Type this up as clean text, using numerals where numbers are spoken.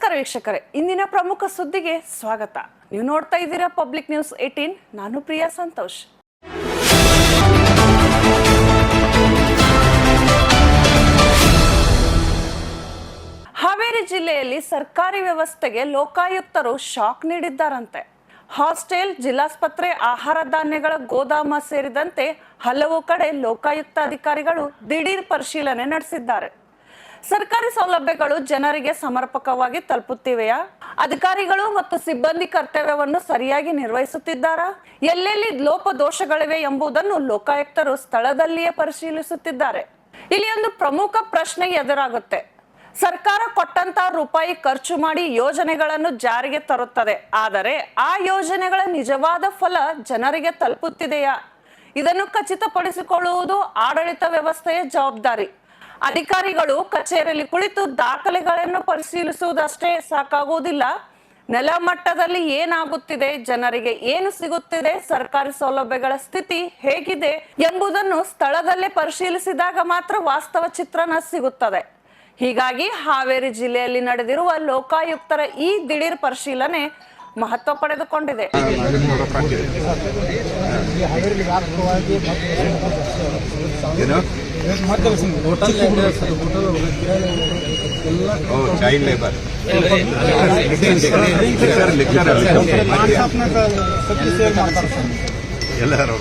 ನಮಸ್ಕಾರ ವೀಕ್ಷಕರೇ, ಇಂದಿನ ಪ್ರಮುಖ ಸುದ್ದಿಗೆ ಸ್ವಾಗತ. ನೀವು ನೋಡ್ತಾ ಇದ್ದೀರಾ ಪಬ್ಲಿಕ್ ನ್ಯೂಸ್ 18. ನಾನು ಪ್ರಿಯಾ ಸಂತೋಷ್. ಹಾವೇರಿ ಜಿಲ್ಲೆಯಲ್ಲಿ ಸರ್ಕಾರಿ ವ್ಯವಸ್ಥೆಗೆ ಲೋಕಾಯುಕ್ತರು ಶಾಕ್ ನೀಡಿದ್ದಾರಂತೆ. ಹಾಸ್ಟೆಲ್, ಜಿಲ್ಲಾಸ್ಪತ್ರೆ, ಆಹಾರ ಧಾನ್ಯಗಳ ಗೋದಾಮ ಸೇರಿದಂತೆ ಹಲವು ಕಡೆ ಲೋಕಾಯುಕ್ತ ಅಧಿಕಾರಿಗಳು ದಿಢೀರ್ ಪರಿಶೀಲನೆ ನಡೆಸಿದ್ದಾರೆ. ಸರ್ಕಾರಿ ಸೌಲಭ್ಯಗಳು ಜನರಿಗೆ ಸಮರ್ಪಕವಾಗಿ ತಲುಪುತ್ತಿವೆಯಾ? ಅಧಿಕಾರಿಗಳು ಮತ್ತು ಸಿಬ್ಬಂದಿ ಕರ್ತವ್ಯವನ್ನು ಸರಿಯಾಗಿ ನಿರ್ವಹಿಸುತ್ತಿದ್ದಾರಾ? ಎಲ್ಲೆಲ್ಲಿ ಲೋಪದೋಷಗಳಿವೆ ಎಂಬುದನ್ನು ಲೋಕಾಯುಕ್ತರು ಸ್ಥಳದಲ್ಲಿಯೇ ಪರಿಶೀಲಿಸುತ್ತಿದ್ದಾರೆ. ಇಲ್ಲಿ ಒಂದು ಪ್ರಮುಖ ಪ್ರಶ್ನೆ ಎದುರಾಗುತ್ತೆ. ಸರ್ಕಾರ ಕೊಟ್ಟಂತ ರೂಪಾಯಿ ಖರ್ಚು ಮಾಡಿ ಯೋಜನೆಗಳನ್ನು ಜಾರಿಗೆ ತರುತ್ತದೆ. ಆದರೆ ಆ ಯೋಜನೆಗಳ ನಿಜವಾದ ಫಲ ಜನರಿಗೆ ತಲುಪುತ್ತಿದೆಯಾ? ಇದನ್ನು ಖಚಿತಪಡಿಸಿಕೊಳ್ಳುವುದು ಆಡಳಿತ ವ್ಯವಸ್ಥೆಯ ಜವಾಬ್ದಾರಿ. ಅಧಿಕಾರಿಗಳು ಕಚೇರಿಯಲ್ಲಿ ಕುಳಿತು ದಾಖಲೆಗಳನ್ನು ಪರಿಶೀಲಿಸುವುದಷ್ಟೇ ಸಾಕಾಗುವುದಿಲ್ಲ. ನೆಲಮಟ್ಟದಲ್ಲಿ ಏನಾಗುತ್ತಿದೆ, ಜನರಿಗೆ ಏನು ಸಿಗುತ್ತಿದೆ, ಸರ್ಕಾರಿ ಸೌಲಭ್ಯಗಳ ಸ್ಥಿತಿ ಹೇಗಿದೆ ಎಂಬುದನ್ನು ಸ್ಥಳದಲ್ಲೇ ಪರಿಶೀಲಿಸಿದಾಗ ಮಾತ್ರ ವಾಸ್ತವ ಚಿತ್ರಣ ಸಿಗುತ್ತದೆ. ಹೀಗಾಗಿ ಹಾವೇರಿ ಜಿಲ್ಲೆಯಲ್ಲಿ ನಡೆದಿರುವ ಲೋಕಾಯುಕ್ತರ ಈ ದಿಢೀರ್ ಪರಿಶೀಲನೆ ಮಹತ್ವ ಪಡೆದುಕೊಂಡಿದೆ. ಚೈಲ್ಡ್ ಲೇಬರ್ ಎಲ್ಲರೂ